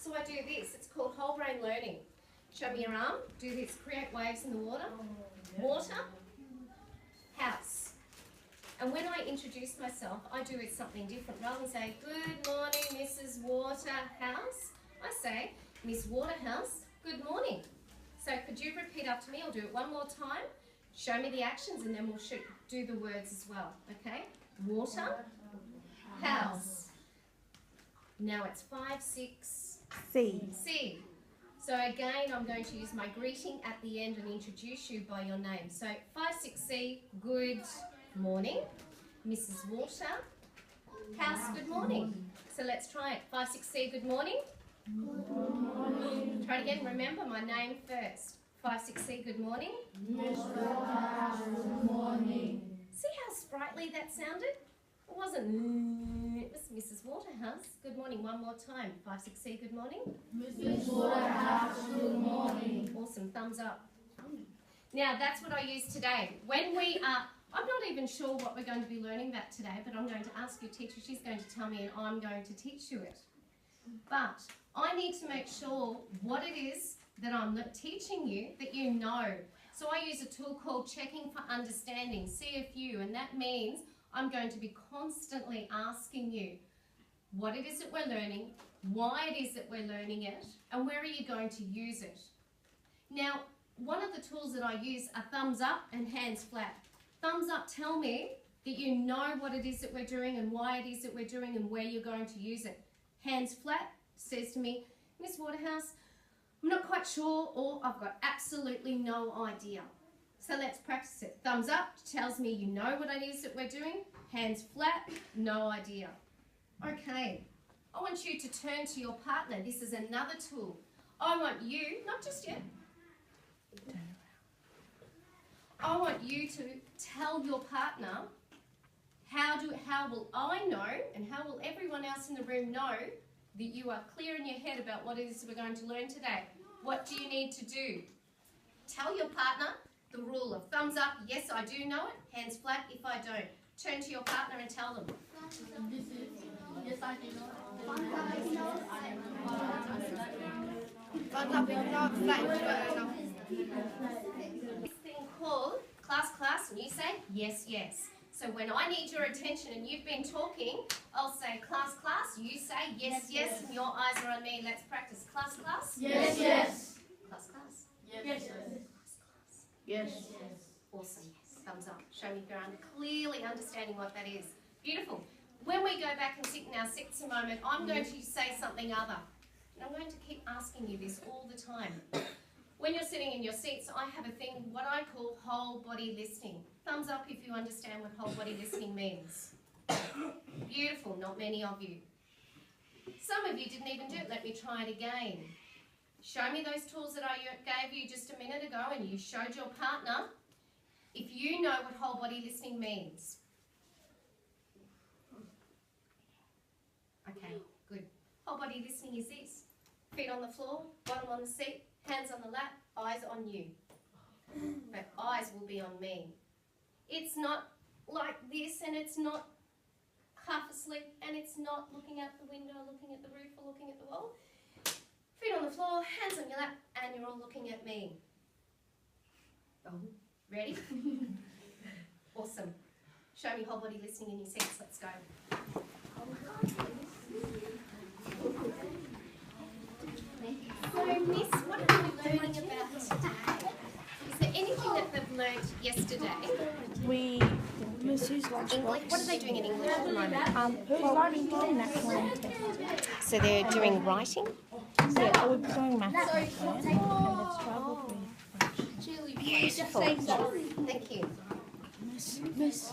So I do this. It's called whole brain learning. Show me your arm. Do this. Create waves in the water. Water. House. And when I introduce myself, I do it something different. Rather than say, good morning, Mrs. Waterhouse, I say, Miss Waterhouse, good morning. So could you repeat after me? I'll do it one more time. Show me the actions and then we'll do the words as well. Okay? Water, house. Now it's 5, 6, C. So again, I'm going to use my greeting at the end and introduce you by your name. So 5, 6, C, good morning. Mrs. Waterhouse, good morning. So let's try it. 5, 6, C, good morning. Good morning. Try it again. Remember my name first. 5, 6, C, good morning. Miss Waterhouse, good morning. See how sprightly that sounded? It wasn't, it was Mrs. Waterhouse. Good morning. One more time. 5, 6, C, good morning. Miss Waterhouse, good morning. Awesome. Thumbs up. Now that's what I use today. When we are, I'm not even sure what we're going to be learning about today, but I'm going to ask your teacher. She's going to tell me and I'm going to teach you it. But I need to make sure what it is that I'm teaching you that you know. So I use a tool called Checking for Understanding, CFU, and that means I'm going to be constantly asking you what it is that we're learning, why it is that we're learning it, and where are you going to use it. Now, one of the tools that I use are thumbs up and hands flat. Thumbs up tell me that you know what it is that we're doing and why it is that we're doing and where you're going to use it. Hands flat says to me, Miss Waterhouse, I'm not quite sure, or I've got absolutely no idea. So let's practice it. Thumbs up tells me you know what it is that we're doing. Hands flat, no idea. Okay, I want you to turn to your partner. This is another tool. I want you, not just yet, I want you to tell your partner how will I know and how will everyone else in the room know that you are clear in your head about what it is we're going to learn today. What do you need to do? Tell your partner the rule of thumbs up, yes I do know it, hands flat if I don't. Turn to your partner and tell them. Yes, I do know. This thing called class, and you say yes, yes. So when I need your attention and you've been talking, I'll say class, you say yes, yes, and your eyes are on me. Let's practice. Class. Yes, yes. Class. Yes, yes. Yes, yes. Awesome. Thumbs up. Show me if you're clearly understanding what that is. Beautiful. When we go back and sit in our seats a moment, I'm going to say something other. And I'm going to keep asking you this all the time. When you're sitting in your seats, I have a thing, what I call whole body listening. Thumbs up if you understand what whole body listening means. Beautiful, not many of you. Some of you didn't even do it. Let me try it again. Show me those tools that I gave you just a minute ago and you showed your partner if you know what whole body listening means. Okay, good. Whole body listening is this. Feet on the floor, bottom on the seat, hands on the lap, eyes on you. But eyes will be on me. It's not like this and it's not half asleep and it's not looking out the window, looking at the roof or looking at the wall. Feet on the floor, hands on your lap, and you're all looking at me. Oh, ready? Awesome. Show me whole body listening in your seats. Let's go. So, Miss, what are we learning about today? Is there anything that they've learnt yesterday? Missy's lunchbox. What are they doing in English at the moment? Who's writing doing that one? So they're doing writing? Yeah, we're doing maths and they've struggled with Beautiful. Thank you. Miss.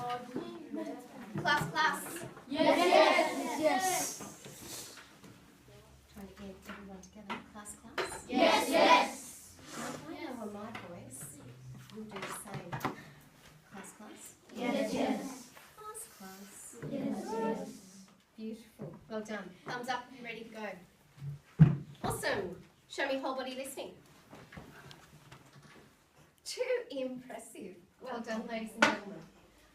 Class. Yes. Trying to get everyone together. Class. Yes. I know on my voice, you'll do the same. Class. Yes. Class. Yes. Beautiful. Well done. Thumbs up. Ready to go. Awesome. Show me whole body listening. Too impressive. Well done, ladies and gentlemen.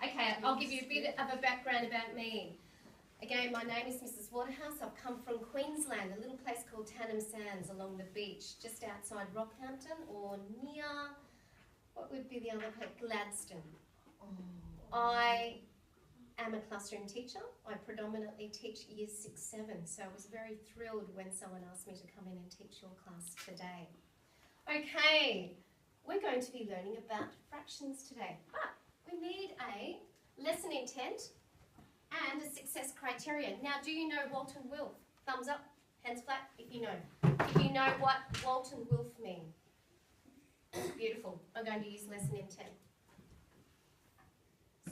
Okay, I'll give you a bit of a background about me. Again, my name is Mrs. Waterhouse. I've come from Queensland, a little place called Tannum Sands along the beach, just outside Rockhampton or near, what would be the other place? Gladstone. I am a classroom teacher. I predominantly teach years 6, 7, so I was very thrilled when someone asked me to come in and teach your class today. Okay, we're going to be learning about fractions today, but we need a lesson intent and a success criteria. Now, do you know Walton Wilf? Thumbs up, hands flat if you know. If you know what Walton Wilf mean. Beautiful. I'm going to use lesson intent.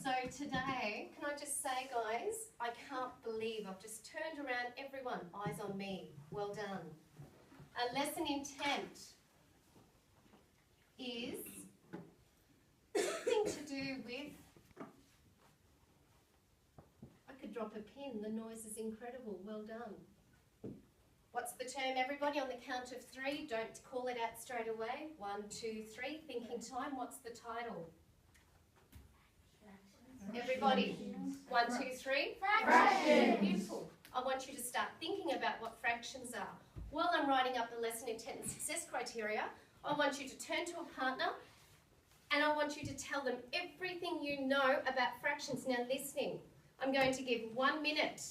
So today, can I just say, guys, I can't believe I've just turned around everyone. Eyes on me. Well done. A lesson intent is something to do with, I could drop a pin, the noise is incredible, well done. What's the term, everybody? On the count of 3, don't call it out straight away. 1, 2, 3, thinking time, what's the title? Everybody, 1, 2, 3. Fractions. Beautiful. I want you to start thinking about what fractions are. While I'm writing up the lesson intent and success criteria, I want you to turn to a partner and I want you to tell them everything you know about fractions. Now listening, I'm going to give 1 minute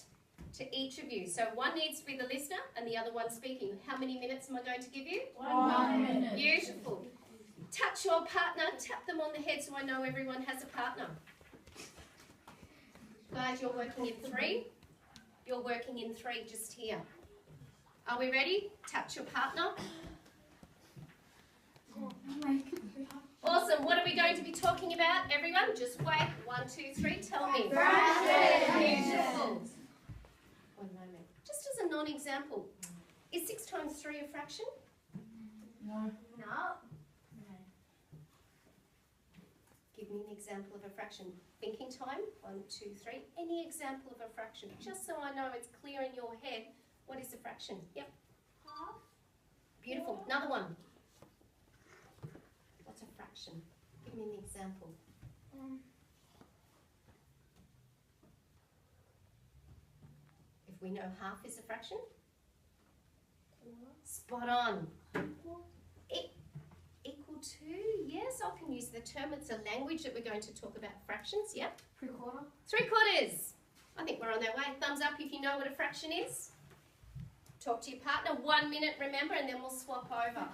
to each of you. So one needs to be the listener and the other one speaking. How many minutes am I going to give you? 1 minute. Beautiful. Touch your partner, tap them on the head so I know everyone has a partner. Guys, you're working in 3. You're working in 3 just here. Are we ready? Touch your partner. Awesome. What are we going to be talking about, everyone? Just wait. 1, 2, 3. Tell me. Fractions. Beautiful. 1 moment. Just as a non-example, is 6 times 3 a fraction? No. Give me an example of a fraction. Thinking time. 1, 2, 3. Any example of a fraction? Just so I know it's clear in your head. What is a fraction? Yep. Half. Beautiful. Another one. What's a fraction? Give me an example. If we know half is a fraction. Spot on. Equal to, yes, I can use the term. It's a language that we're going to talk about fractions. Yep. 3/4. 3/4. I think we're on that way. Thumbs up if you know what a fraction is. Talk to your partner. 1 minute, remember, and then we'll swap over.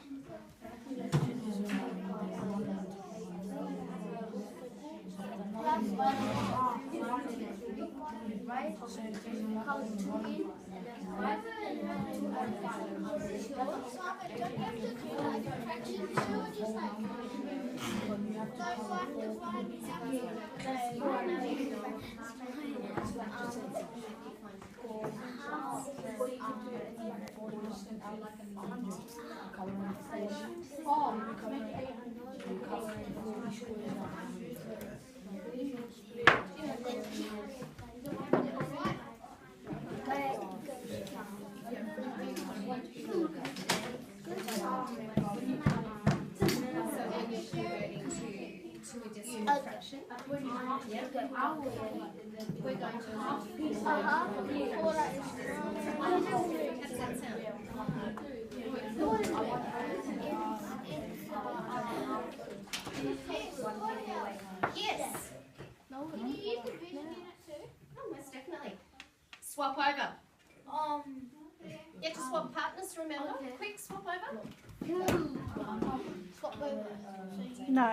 Fraction. Yep. We're going to half. How does that sound? Yes. Oh, most definitely. Swap over. Yeah, just swap partners, remember? Okay. Quick, swap over. Swap over. No.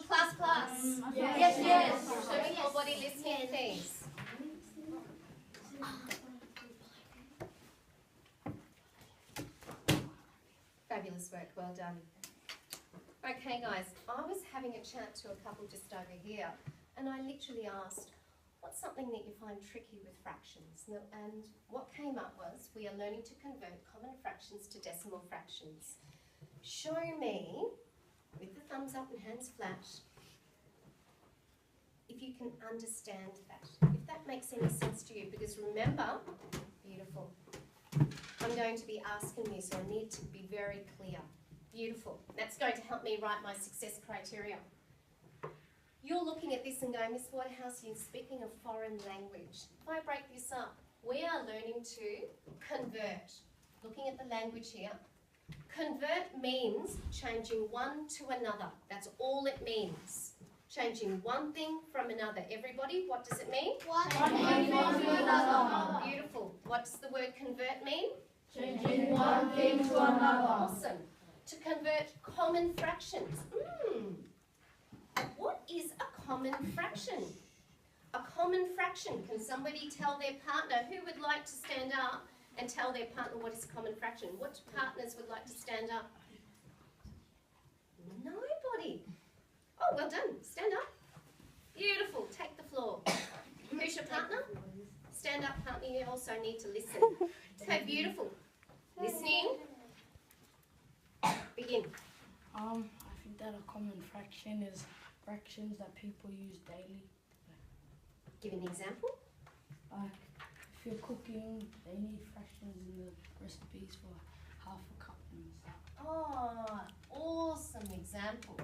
Class class? Yes. Show me full body listening, please. Fabulous work, well done. Okay guys, I was having a chat to a couple just over here and I literally asked, what's something that you find tricky with fractions? And what came up was, we are learning to convert common fractions to decimal fractions. Show me, with the thumbs up and hands flat, if you can understand that, if that makes any sense to you, because remember, beautiful, I'm going to be asking you, so I need to be very clear. Beautiful. That's going to help me write my success criteria. You're looking at this and going, Miss Waterhouse, you're speaking a foreign language. If I break this up, we are learning to convert. Looking at the language here, convert means changing one to another. That's all it means. Changing one thing from another. Everybody, what does it mean? One thing from another. Beautiful. What does the word convert mean? Changing one thing to another. Awesome. To convert common fractions. What is a common fraction? A common fraction. Can somebody tell their partner, who would like to stand up and tell their partner what is a common fraction? What partners would like to stand up? Nobody. Oh, well done. Stand up. Beautiful. Take the floor. Who's your partner? Stand up, partner. You also need to listen. So beautiful. Listening. Begin. I think that a common fraction is fractions that people use daily. Give an example. Like if you're cooking, they need fractions in the recipes for half a cup and stuff. Oh, awesome example.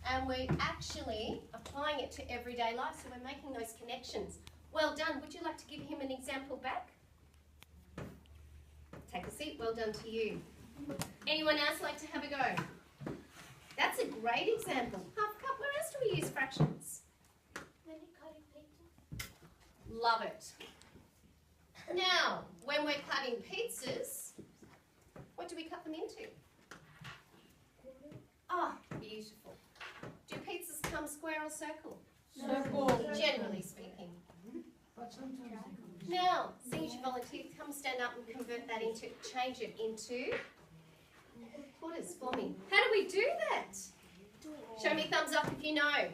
And we're actually applying it to everyday life, so we're making those connections. Well done. Would you like to give him an example back? Take a seat. Well done to you. Anyone else like to have a go? That's a great example. Half a cup. Where else do we use fractions? Love it. Now, when we're cutting pizzas, what do we cut them into? Ah, beautiful. Do pizzas come square or circle? Circle. Generally speaking. But sometimes Now, senior volunteer, come stand up and convert that into, change it into quarters for me. How do we do that? Show me thumbs up if you know.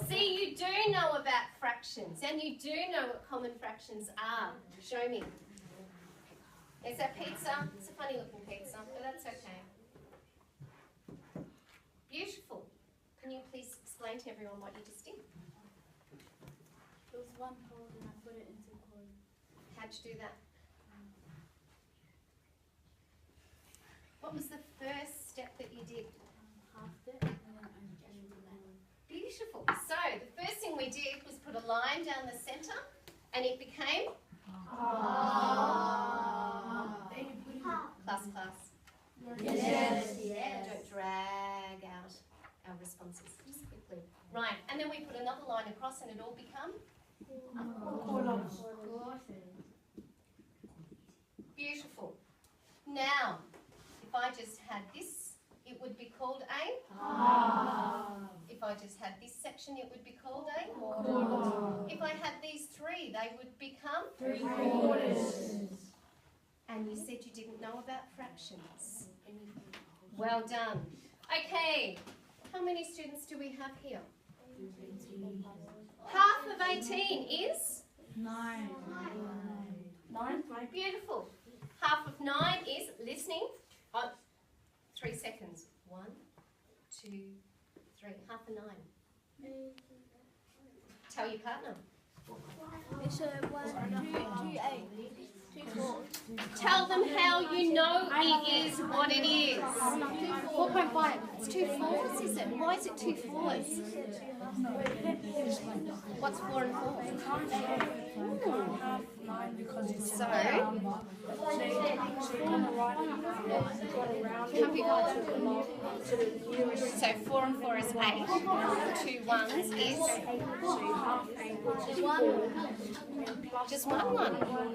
See, you do know about fractions and you do know what common fractions are. Show me. Is that pizza? It's a funny looking pizza, but that's okay. Beautiful. Can you please explain to everyone what you just did? There was one hole and I put it into coin. How'd you do that? What was the first step that you did? Halved it and then I added the line. Beautiful. So the first thing we did was put a line down the centre and it became class. Yes. Don't drag out our responses just quickly. Right, and then we put another line across and it all become beautiful. Now, if I just had this, it would be called a If I just had this section, it would be called a If I had these three, they would become 3/4. And you said you didn't know about fractions. Well done. Okay, how many students do we have here? Half of 18 is? 9. 9. Beautiful. Half of 9 is listening. Oh, 3 seconds. 1, 2, 3. Half of 9. Tell your partner. It's a 1, 2, 8, 2, 4. Tell them how you know it is what it is. 4.5. It's 2 fours, is it? Why is it 2 fours? What's 4 and 4? 9 because it's So, a number. So you want to write it down. You got to round it to the nearest. so 4 and 4 is 8. 2 ones is So you half 8, which is 4. just 1.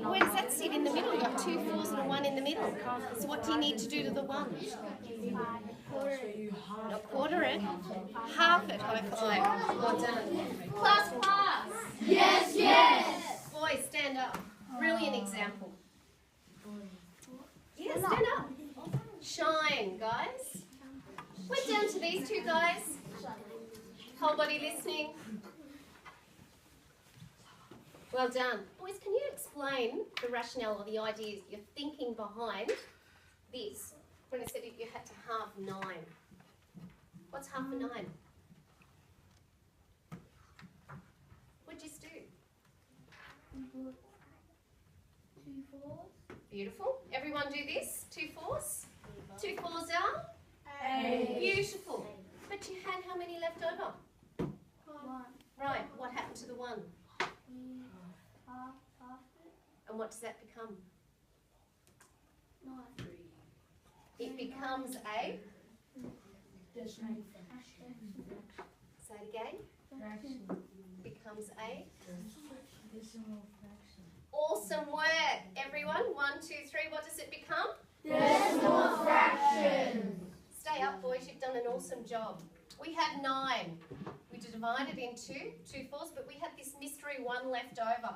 Where does that sit in the middle? You've got 2 4s and a 1 in the middle. So what do you need to do to the 1? So you half. Not quarter it, half it. High five. Well done. Class. Yes, yes. Boys, stand up. Brilliant example. Yeah, stand up. Shine, guys. We're down to these 2 guys. Whole body listening. Well done. Boys, can you explain the rationale or the ideas, your thinking behind this? When I said if you had to halve 9. What's half a 9? What'd you do? 2 4s. Beautiful. Everyone do this. 2 4s. 2 4s are? 8. Beautiful. But you had how many left over? 1. Right. What happened to the 1? Half it. And what does that become? 9. It becomes a... Say it again. Becomes a... Awesome work, everyone. 1, 2, 3. What does it become? Decimal fraction. Stay up, boys. You've done an awesome job. We had 9. We divided into 2 4s, but we had this mystery 1 left over.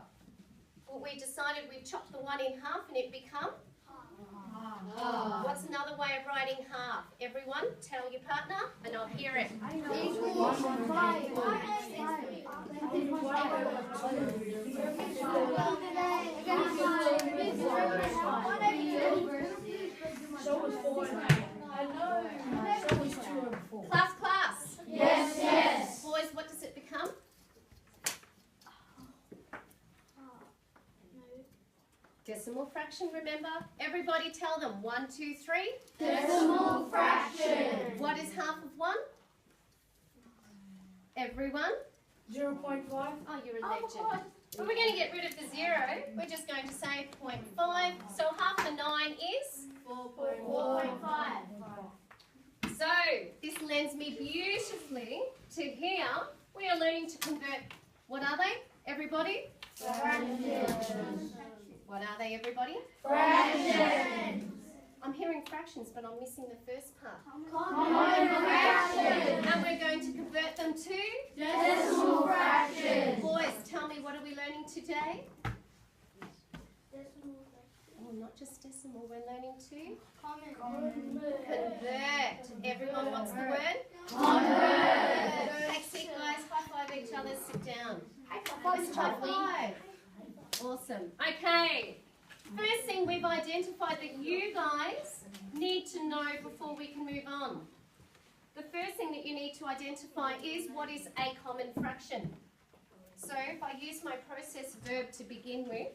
Well, we decided we'd chop the 1 in half and it become? What's another way of writing half? Everyone, tell your partner and I'll hear it. Equals 5. So was 4 and 8. I know. So was 2 and 4. Class. Yes, yes. Boys, what does it become? Decimal fraction, remember? Everybody tell them. 1, 2, 3. Decimal fraction. What is half of 1? Everyone? 0.5. Oh, you're a legend. But we're going to get rid of the 0. We're just going to say 0.5. So half a 9 is? 4.5. So this lends me beautifully to here. We are learning to convert. What are they, everybody? Fractions. What are they, everybody? Fractions. I'm hearing fractions, but I'm missing the first part. Common fraction. And we're going to convert them to? Decimal fraction. Boys, tell me, what are we learning today? Decimal fraction. Oh, not just decimal, we're learning to Common. convert. Everyone, what's the word? Convert. Next week, guys, high five each other, sit down. Let's high five. Awesome. Okay. First thing, we've identified that you guys need to know before we can move on. The first thing that you need to identify is what is a common fraction. So if I use my process verb to begin with,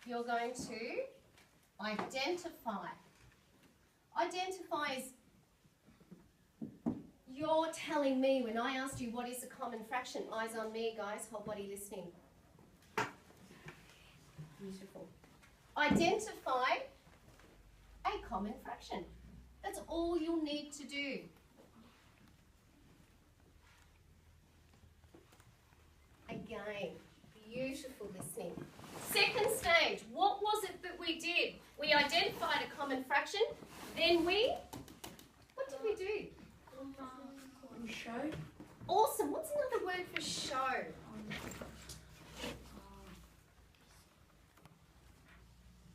you're going to identify. Identify is you're telling me when I asked you what is a common fraction. Eyes on me, guys. Whole body listening. Beautiful. Identify a common fraction. That's all you'll need to do. Again, beautiful listening. Second stage, what was it that we did? We identified a common fraction, then what did we do? We showed. Awesome. What's another word for show?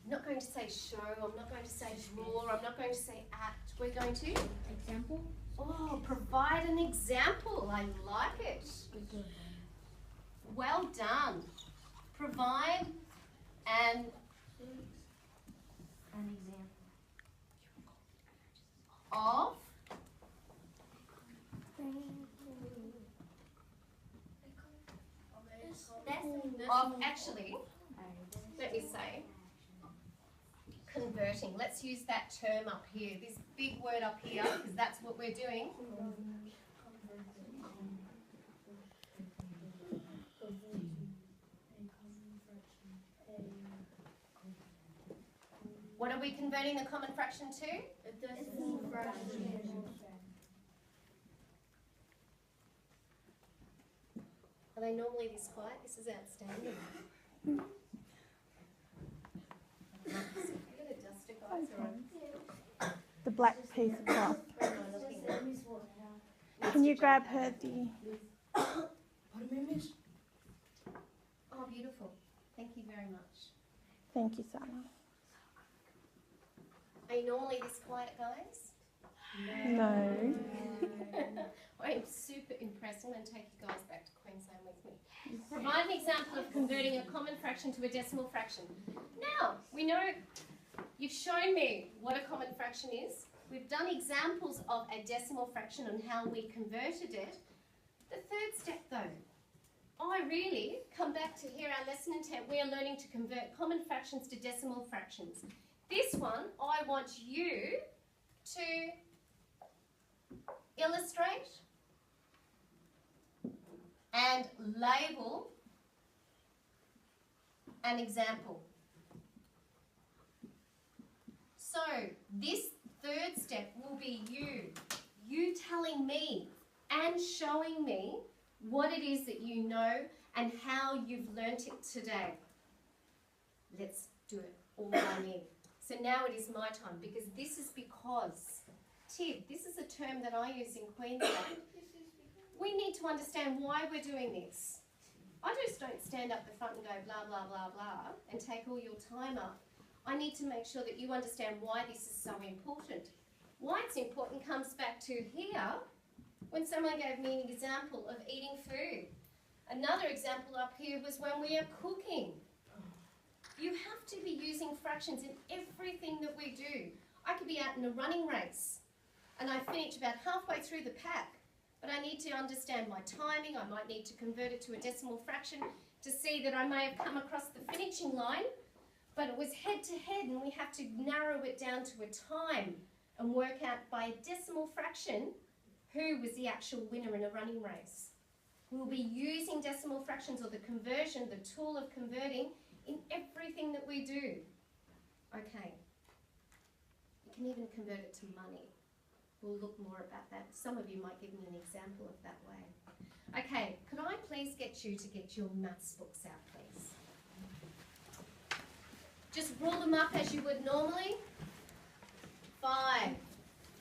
I'm not going to say show, I'm not going to say draw, I'm not going to say act. We're going to? Example. Oh, provide an example. I like it. Well done. Provide an example. of actually, let me say, converting. Let's use that term up here, this big word up here, because that's what we're doing. are we converting the common fraction to? A decimal fraction. Are they normally this quiet? This is outstanding. I'm going to dust it, guys. The black piece of cloth. Where am I looking at? Can you grab her the... Oh, beautiful. Thank you very much. Thank you, Sarah. Are you normally this quiet, guys? No. I am super impressed. I'm going to take you guys back to Queensland with me. Provide an example of converting a common fraction to a decimal fraction. Now, we know you've shown me what a common fraction is. We've done examples of a decimal fraction and how we converted it. The third step, though, I really come back to here, our lesson intent. We are learning to convert common fractions to decimal fractions. This one, I want you to illustrate and label an example. So this third step will be you telling me and showing me what it is that you know and how you've learnt it today. Let's do it all I need. So now it is my time, because this is because, Tiv, this is a term that I use in Queensland. We need to understand why we're doing this. I just don't stand up the front and go blah, blah, blah, blah and take all your time up. I need to make sure that you understand why this is so important. Why it's important comes back to here when someone gave me an example of eating food. Another example up here was when we are cooking. You have to be using fractions in everything that we do. I could be out in a running race and I finish about halfway through the pack, but I need to understand my timing. I might need to convert it to a decimal fraction to see that I may have come across the finishing line, but it was head to head and we have to narrow it down to a time and work out by a decimal fraction who was the actual winner in a running race. We'll be using decimal fractions, or the conversion, the tool of converting, in everything that we do. Okay. You can even convert it to money. We'll look more about that. Some of you might give me an example of that way. Okay, could I please get you to get your maths books out, please? Just roll them up as you would normally. 5,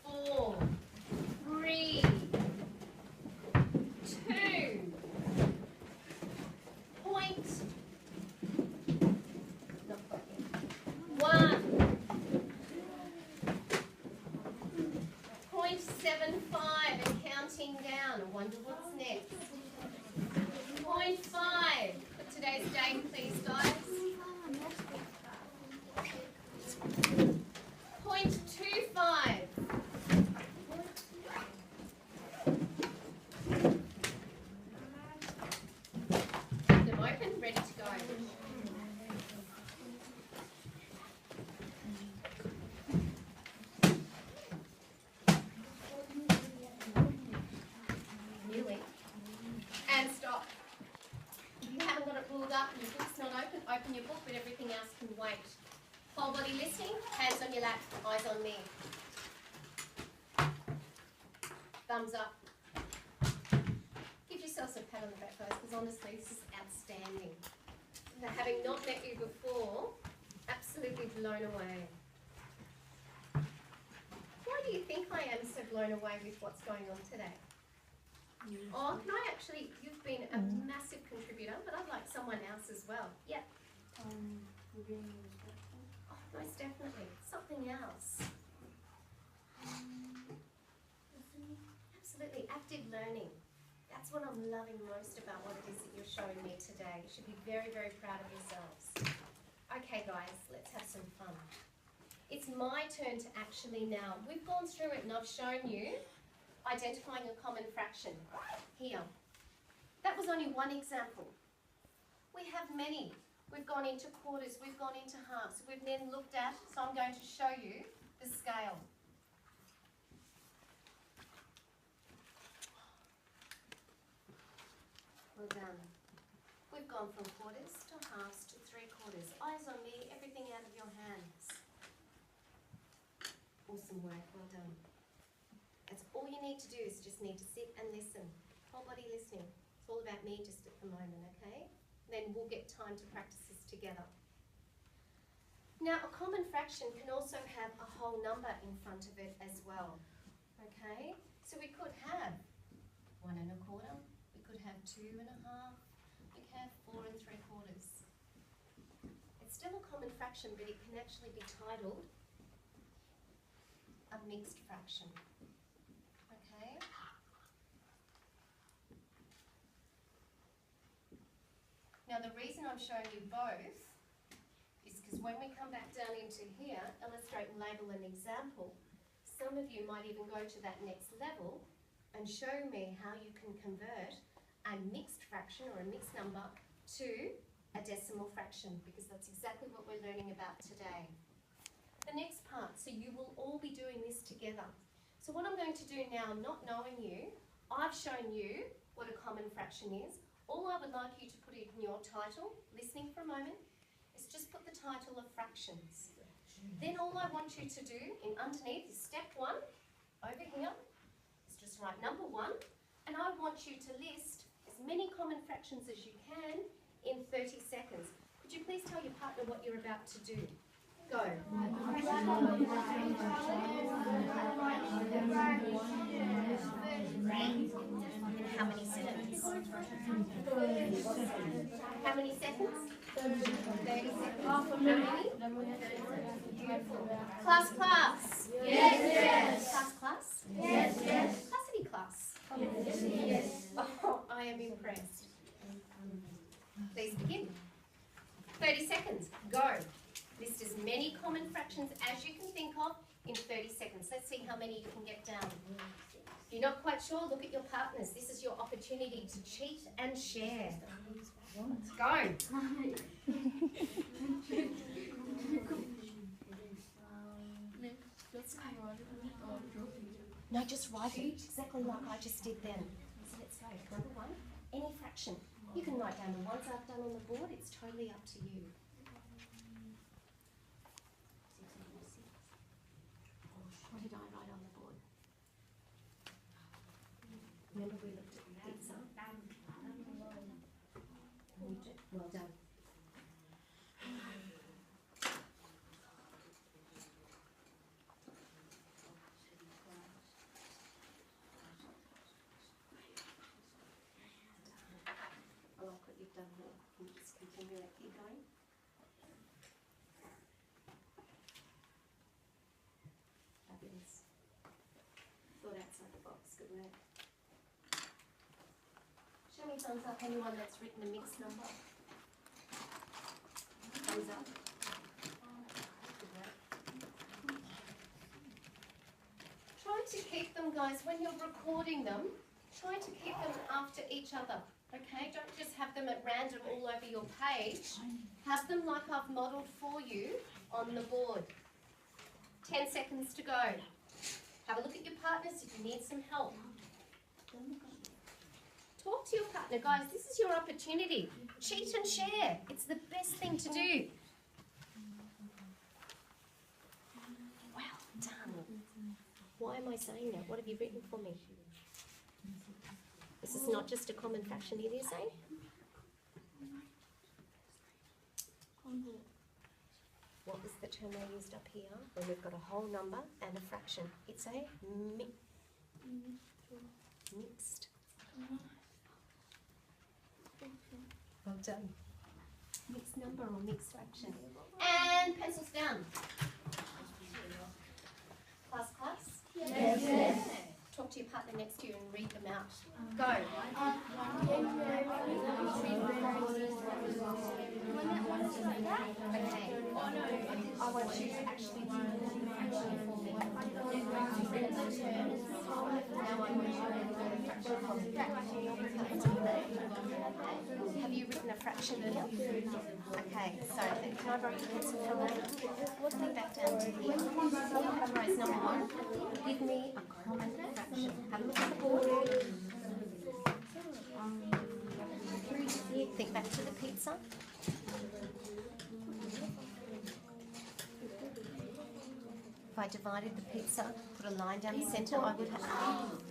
4, 3, 2, point, not quite yet, 1, 0.75 and counting down. I wonder what's next. 0.5. Put today's date, please, guys. 0.25. Keep them open, ready to go. Nearly. And stop. If you haven't got it ruled up and your book's not open, open your book, but everything else can wait. Whole body listening, hands on your lap, eyes on me. Thumbs up. Give yourselves a pat on the back, guys, because honestly, this is outstanding. Having not met you before, absolutely blown away. Why do you think I am so blown away with what's going on today? Oh, can I actually, you've been a massive contributor, but I'd like someone else as well. Yep. We're being respectful. Oh, most definitely. Something else. Absolutely. Active learning. That's what I'm loving most about what it is that you're showing me today. You should be very, very proud of yourselves. Okay, guys, let's have some fun. It's my turn to actually now, we've gone through it and I've shown you identifying a common fraction here. That was only one example. We have many. We've gone into quarters, we've gone into halves. We've then looked at, so I'm going to show you the scale. Well done. We've gone from quarters to halves to 3/4. Eyes on me, everything out of your hands. Awesome work, well done. That's all you need to do is just need to sit and listen. Whole body listening. It's all about me just at the moment, okay? Then we'll get time to practice this together. Now, a common fraction can also have a whole number in front of it as well, okay? So we could have 1 1/4, we could have 2 1/2, we could have 4 3/4. It's still a common fraction, but it can actually be titled a mixed fraction, okay? Now the reason I'm showing you both is because when we come back down into here, illustrate and label an example, some of you might even go to that next level and show me how you can convert a mixed fraction or a mixed number to a decimal fraction, because that's exactly what we're learning about today. The next part, so you will all be doing this together. So what I'm going to do now, not knowing you, I've shown you what a common fraction is. All I would like you to put in your title, listening for a moment, is just put the title of fractions. Then all I want you to do in underneath is step 1, over here, is just write number 1, and I want you to list as many common fractions as you can in 30 seconds. Could you please tell your partner what you're about to do? Go. How many seconds? How many seconds? 30 seconds. How many? Beautiful. Class. Yes. Class. Yes. Classity class. Yes. Oh, I am impressed. Please begin. 30 seconds. Go. List as many common fractions as you can think of in 30 seconds. Let's see how many you can get down. If you're not quite sure, look at your partners. This is your opportunity to cheat and share. Go. No, just write it exactly like I just did then. So let's go. Number 1, any fraction. You can write down the ones I've done on the board. It's totally up to you. What did I write on the board? Remember we looked at pizza? Well done. I like what you've done there. Can you just continue it, keep going? Fabulous. Thought outside the box, good work. Show me thumbs up, anyone that's written a mixed number. Thumbs up. Good work. Try to keep them, guys, when you're recording them, try to keep them after each other. Okay, don't just have them at random all over your page. Have them like I've modelled for you on the board. 10 seconds to go. Have a look at your partners if you need some help. Talk to your partner, guys. This is your opportunity. Cheat and share. It's the best thing to do. Well done. Why am I saying that? What have you written for me? This is not just a common fraction, it is a? What was the term I used up here when we've got a whole number and a fraction? It's a mixed. Well done. Mixed number or mixed fraction. And pencils down. Class? Yes. Talk to your partner next to you and read them out. Go. Okay. I want you to actually do the fraction for me. Now I want you to do the fraction for me. Have you written a fraction here? Okay, so can I borrow your pencil from that? Look me back down to here. All you have to write is number 1. Give me a common fraction. Have a look at the board. Think back to the pizza. I divided the pizza, put a line down the centre, I would have,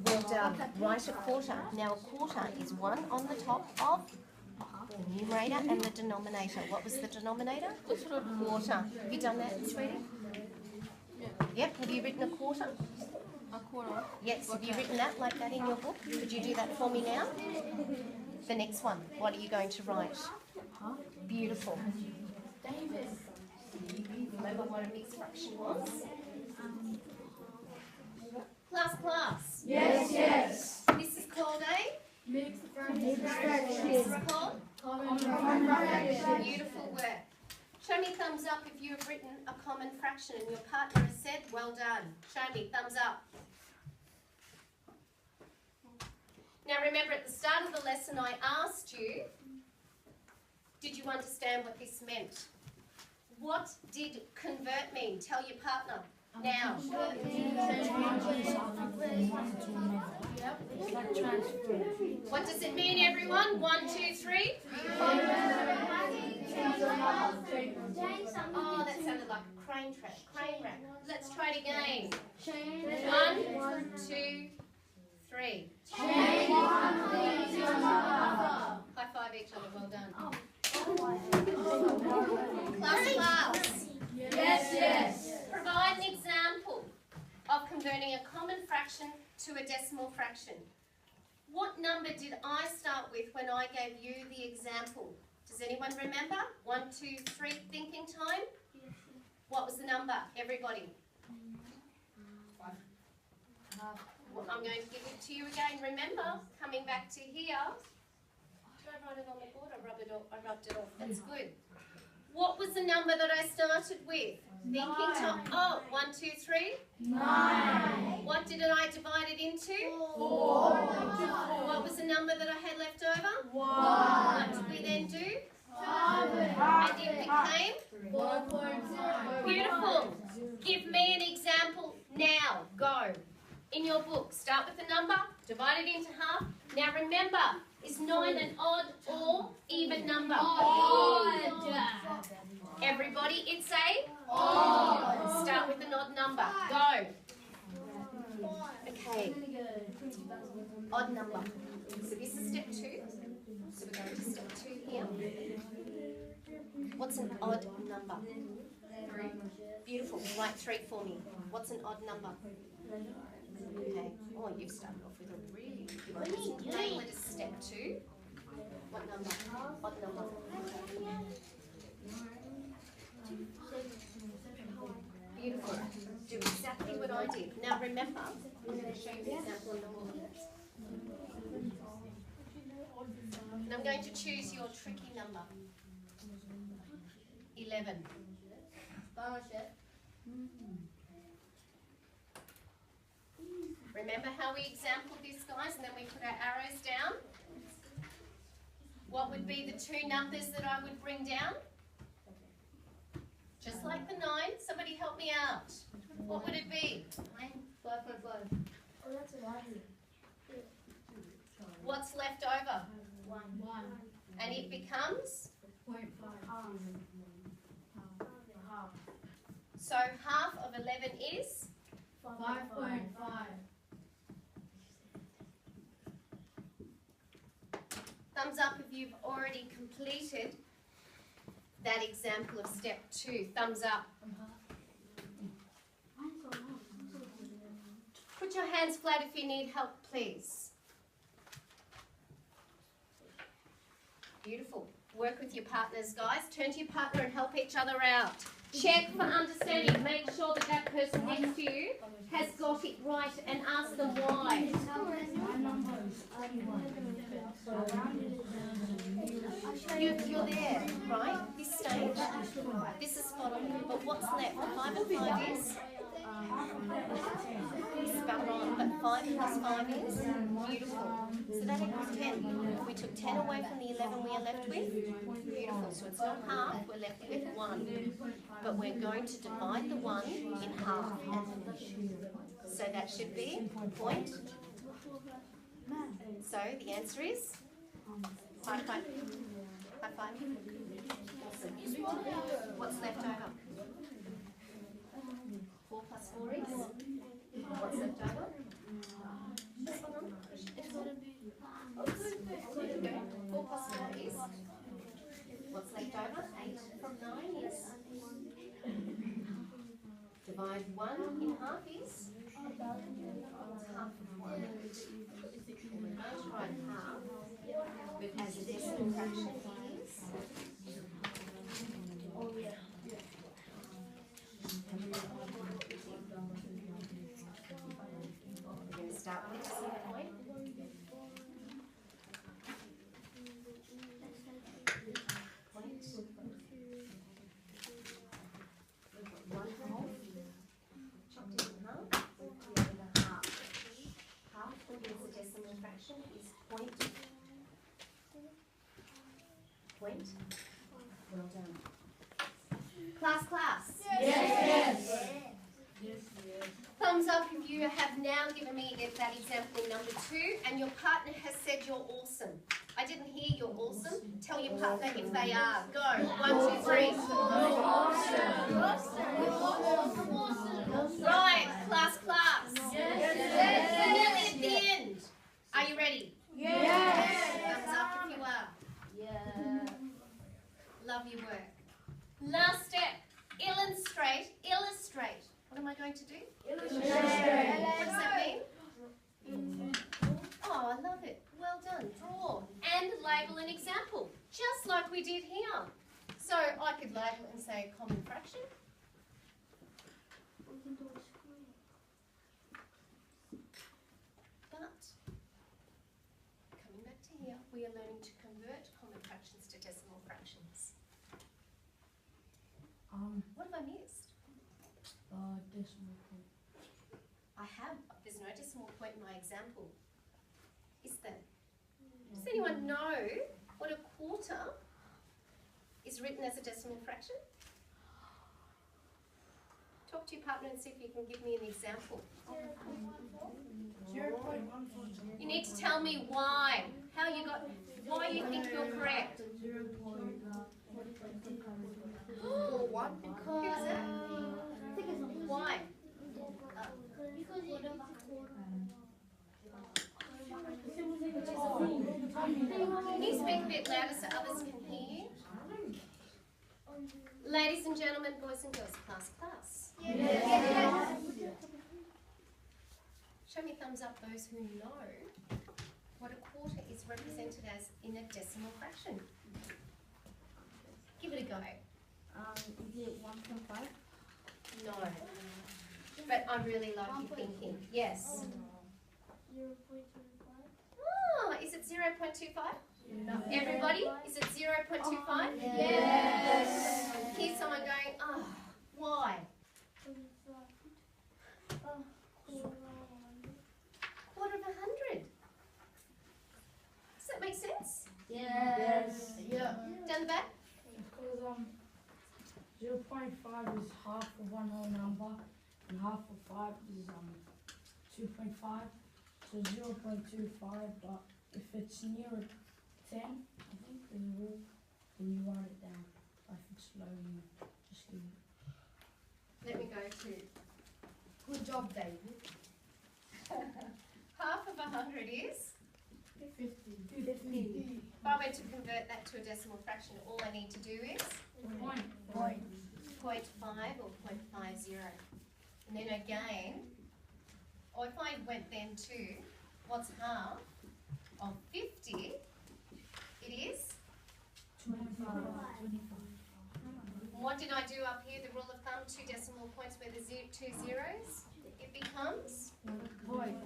well done, write a quarter. Now a quarter is 1 on the top of the numerator and the denominator. What was the denominator? Quarter. Have you done that, sweetie? Yep. Have you written a quarter? A quarter. Yes. Have you written that like that in your book? Could you do that for me now? The next one. What are you going to write? Beautiful. Remember what a mixed fraction was? Class. Yes, yes. This is called a? Mixed This is called? common fraction. Beautiful work. Show me thumbs up if you have written a common fraction and your partner has said, well done. Show me thumbs up. Now remember, at the start of the lesson I asked you, did you understand what this meant? What did convert mean? Tell your partner now. What does it mean, everyone? 1, 2, 3. Oh, that sounded like a crane rack. Let's try it again. 1, 2, 3. High five each other. Well done. Class. Yes, yes. Provide an example of converting a common fraction to a decimal fraction. What number did I start with when I gave you the example? Does anyone remember? 1, 2, 3, thinking time? What was the number, everybody? Well, I'm going to give it to you again. Remember, coming back to here. Did I write it on the board? I rubbed it off. That's good. What was the number that I started with? Thinking time. Oh, 1, 2, 3. 9. What did I divide it into? 4. What was the number that I had left over? 1. What did we then do? 5. And it became? 4.5. Beautiful. Give me an example now. Go. In your book, start with the number, divide it into half. Now remember, is 9 an odd or even number? Odd. Everybody, it's a? Odd. Start with an odd number. Go. Okay. Odd number. So this is step 2. So we're going to step 2 here. What's an odd number? 3. Beautiful. Write 3 for me. What's an odd number? Okay. Oh, you've started off with a really good one. What is step 2? What number? Odd number. Beautiful. Do exactly what I did. Now remember, I'm going to show you the example on the board. And I'm going to choose your tricky number. 11. Remember how we exampled this, guys, and then we put our arrows down? What would be the 2 numbers that I would bring down? Just like the 9. Somebody help me out. What would it be? 5.5. Oh, that's a lot. What's left over? 1. And it becomes? 0.5. So half of 11 is? 5.5. Thumbs up if you've already completed that example of step 2. Thumbs up. Put your hands flat if you need help, please. Beautiful. Work with your partners, guys. Turn to your partner and help each other out. Check for understanding. Make sure that that person next to you has got it right and ask them why. You're there, right? This stage. This is spot on. But what's left? 5 and 5 is? Spot on. But 5 plus 5 is? Beautiful. So that equals 10. We took 10 away from the 11 we are left with. Beautiful. So it's not half, we're left with 1. But we're going to divide the 1 in half. So that should be point. So the answer is? High five. High five. Awesome. What's left over? 4. 4 plus 4 is? What's left over? This one on? It's gonna be. There you go. 4 plus 4 is? What's left over? 8 from 9 is? Divide 1 in half is? Half of 1. And we're going to write half, but as a decimal fraction is? We're going to start with a decimal point. Point. We've got 1 half. Chopped it in half. The other half. Half against the decimal fraction is point. Point. Well done. Class. Yes. Thumbs up if you have now given me that example number 2 and your partner has said you're awesome. I didn't hear you're awesome. Tell your partner if they are. Go. 1, 2, 3. Right. Class. We're nearly at the end. Are you ready? Thumbs up if you are. Love your work. Last step. Illustrate. What am I going to do? What does that mean? Oh, I love it. Well done. Draw and label an example, just like we did here. So I could label it and say common fraction. But coming back to here, we are learning to convert common fractions to decimal fractions. What have I missed? Decimal point. There's no decimal point in my example. Is there? Does anyone know what a quarter is written as a decimal fraction? Talk to your partner and see if you can give me an example. 0.142. You need to tell me why. Why you think you're correct. Who was that? Why? Can you speak a bit louder so others can hear you? Ladies and gentlemen, boys and girls, class. Show me thumbs up those who know what a quarter is represented as in a decimal fraction. Give it a go. Is it 1.5? No. But I really like your thinking. Yes. 0.25? Oh, is it 0.25? No. Everybody? Is it 0.25? Yes. Here's someone going, oh, why? Quarter of 100. Does that make sense? Yes. Down the back? Because 0.5 is half of one whole number, and half of 5 is 2.5. So 0.25, but if it's near 10, I think there's a rule, then you write it down. If it's low, you just leave it. Let me go to Good job, David. half of 100 is? 50. If I were to convert that to a decimal fraction, all I need to do is? Point. 0.5 or 0.50. And then again, or if I went then to, what's half of 50? It is? 25. What did I do up here? The rule of thumb, 2 decimal points where there's 2 zeros. It becomes 0.25.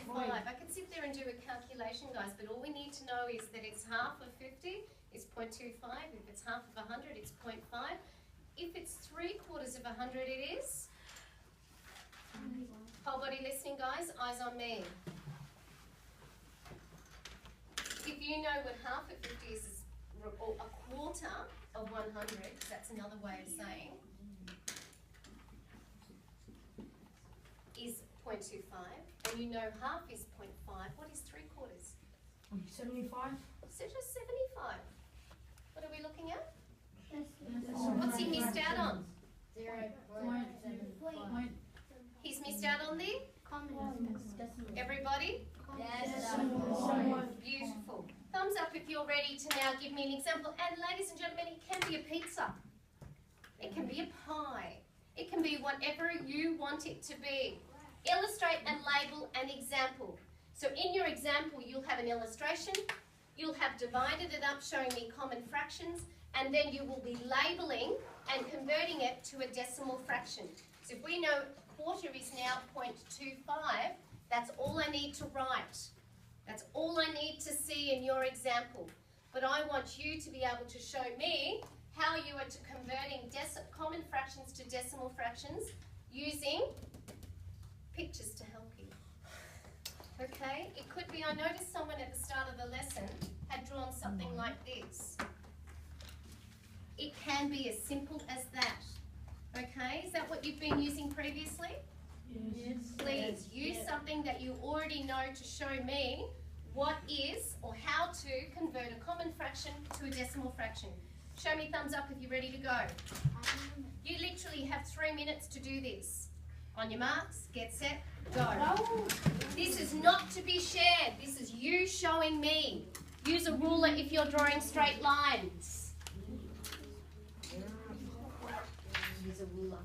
I could sit there and do a calculation, guys, but all we need to know is that it's half of 50, it's 0.25. If it's half of 100, it's 0.5. If it's 3/4 of 100, it is? Whole body listening, guys, eyes on me. If you know what half of 50 is, or a quarter of 100, that's another way of saying, is 0.25, and you know half is 0.5, what is 3/4? 75. So just 75. What are we looking at? What's he missed out on? 0.75. missed out on there? Everybody? Yes. Beautiful. Thumbs up if you're ready to now give me an example. And ladies and gentlemen, it can be a pizza. It can be a pie. It can be whatever you want it to be. Illustrate and label an example. So in your example, you'll have an illustration. You'll have divided it up, showing me common fractions, and then you will be labeling and converting it to a decimal fraction. So if we know a quarter is now 0.25, that's all I need to write. That's all I need to see in your example. But I want you to be able to show me how you are converting common fractions to decimal fractions using pictures to help you. Okay, it could be, I noticed someone at the start of the lesson had drawn something like this. It can be as simple as that. Okay, is that what you've been using previously? Yes. Please use something that you already know to show me what is or how to convert a common fraction to a decimal fraction. Show me thumbs up if you're ready to go. You literally have 3 minutes to do this. On your marks, get set, go. This is not to be shared. This is you showing me. Use a ruler if you're drawing straight lines. Use a ruler.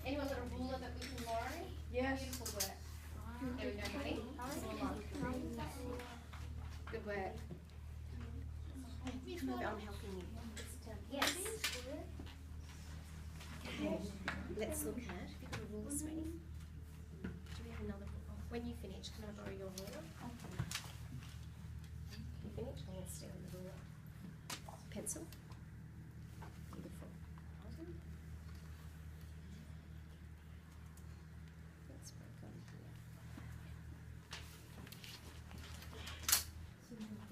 Anyone got a ruler that we can borrow? Yes. Beautiful work. There we go, ready? Ruler. Good work. I'm helping you. Yes. Okay. Let's look at, have you got a ruler, sweetie? Do we have another ruler? When you finish, can I borrow your ruler? You finish? I'm going to stay on the ruler. Pencil. Beautiful. Let's work on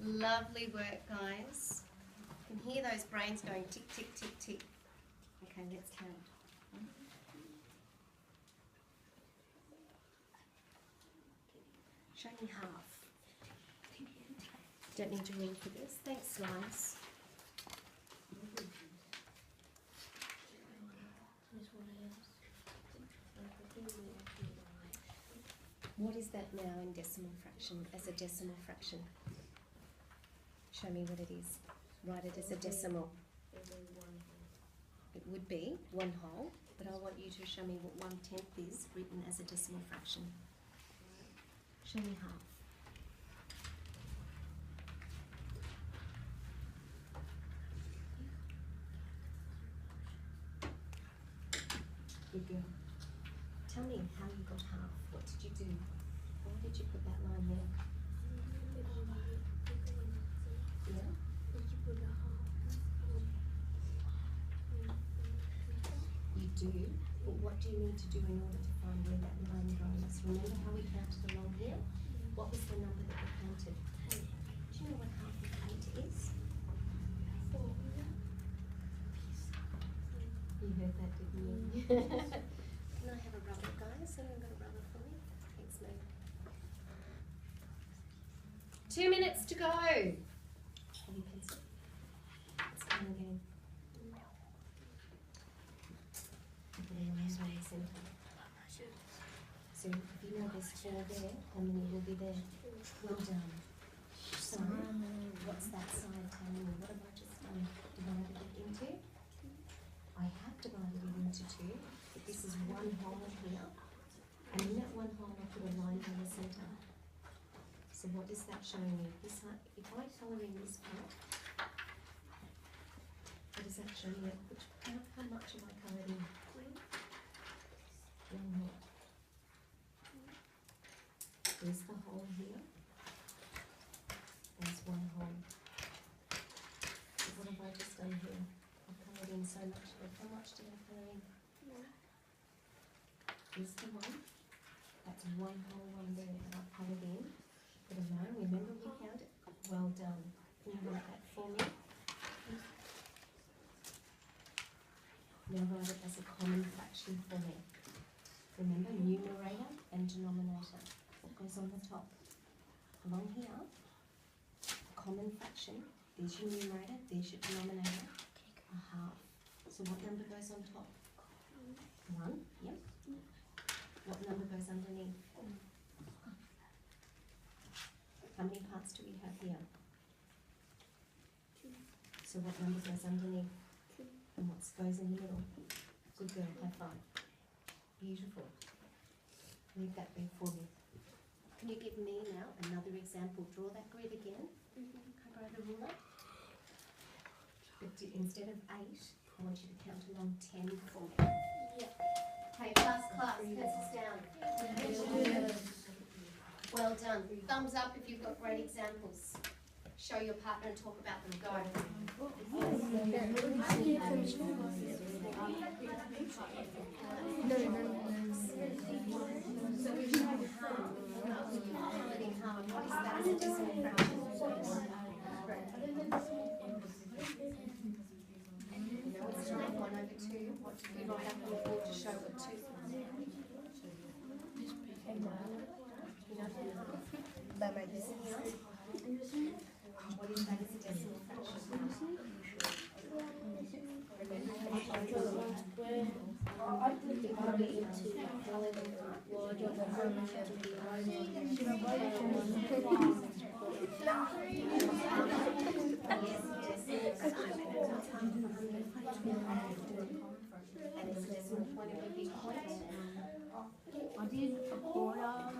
here. Lovely work, guys. You can hear those brains going tick, tick, tick, tick. Okay, let's count. Show me half. Don't need to rule for this. Thanks, Slice. What is that now in decimal fraction, as a decimal fraction? Show me what it is. Write it as a decimal. It would be 1 whole, but I want you to show me what 1/10 is written as a decimal fraction. Show me half. Good girl. Tell me how you got half. What did you do? Why did you put that line there? Yeah? You do, but what do you need to do in order to find where that line goes? Remember how we counted along here? What was the number that we counted? Do you know what half of 8 is? You heard that, didn't you? Can I have a rubber, guys? Anyone got a rubber for me? Thanks, mate. 2 minutes to go. Have you pencil? Let's come again. So if you know there's 4 there, how many will be there? Well done. So what's that side telling me? What have I just done? Divided it into? I have divided it into 2, but this is 1 whole here. And in that 1 whole I put a line down the centre. So what is that showing me? This, if I colour in this part, what does that show me? How much have I coloured in? 1 whole. There's the hole here. There's 1 hole. So what have I just done here? I've coloured in so much. How much did I colour in? Here's the one. That's 1 whole one there that I've coloured in. Put a line. Remember we counted? Well done. Can you write that for me? Now write it as a common fraction for me. Remember, numerator and denominator. What goes on the top? Along here, a common fraction. There's your numerator, there's your denominator. A half. So what number goes on top? 1, yep. What number goes underneath? How many parts do we have here? So what number goes underneath? And what goes in the middle? Good girl, high five. Beautiful. Leave that there for me. Can you give me now another example? Draw that grid again. Can I borrow the ruler? But instead of 8, I want you to count along 10 for me. Okay, class, pencils down. Well done. Thumbs up if you've got great examples. Show your partner and talk about them. Go. What is that as a decimal fraction? No, it's 9/1/2. What did we write up on the board to show what 2 was? What is that as a decimal fraction? And it's a decimal point of a big point. I did a quarter of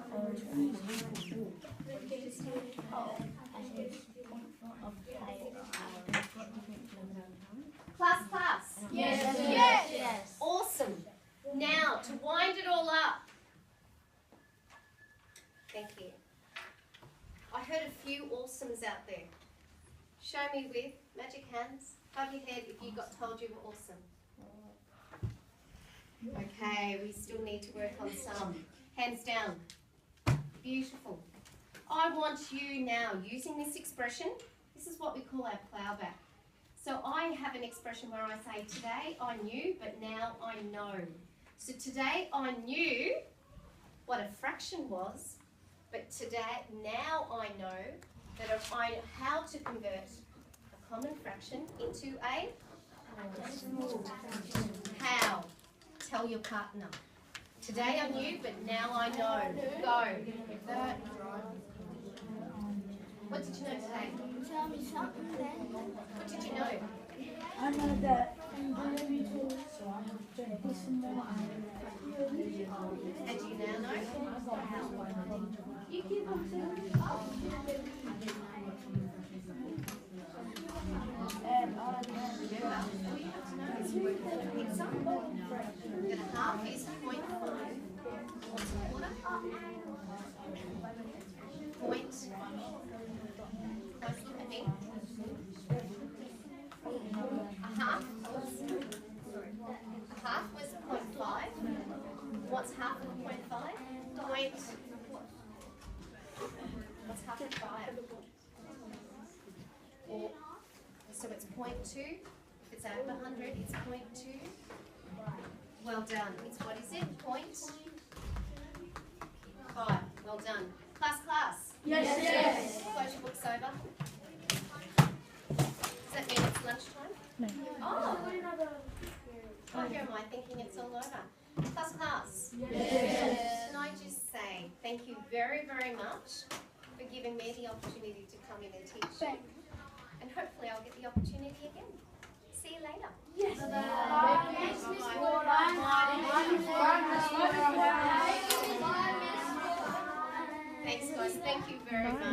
Class. Yes. Awesome. Now, to wind it all up. Thank you. I heard a few awesomes out there. Show me with magic hands. Above your head if you got told you were awesome. Okay, we still need to work on some. Hands down. Beautiful. I want you now, using this expression, this is what we call our plowback. So I have an expression where I say, today I knew, but now I know. So today I knew what a fraction was, but now I know that how to convert a common fraction into a decimal. How? Tell your partner. Today I knew, but now I know. Go. What did you know today? Tell me something then. What did you know? I know that P12, so I have to decimal And you now know? You keep on saying and I All you have to know is you work with an example. That a half is 0.5. What's a quarter? Point. Close look at me. A half was 0.5. What's half of 0.5? What's half of 5? So it's 0.2. If it's out of 100, it's 0.2. Well done. It's what is it? 0.5. Well done. Class. Yes. Close your books over. Does that mean it's lunchtime? No. Oh, here am I thinking it's all over. Class. Yes. Can I just say thank you very, very much for giving me the opportunity to come in and teach you. And hopefully I'll get the opportunity again. See you later. Yes. Thanks guys. Thank you very much.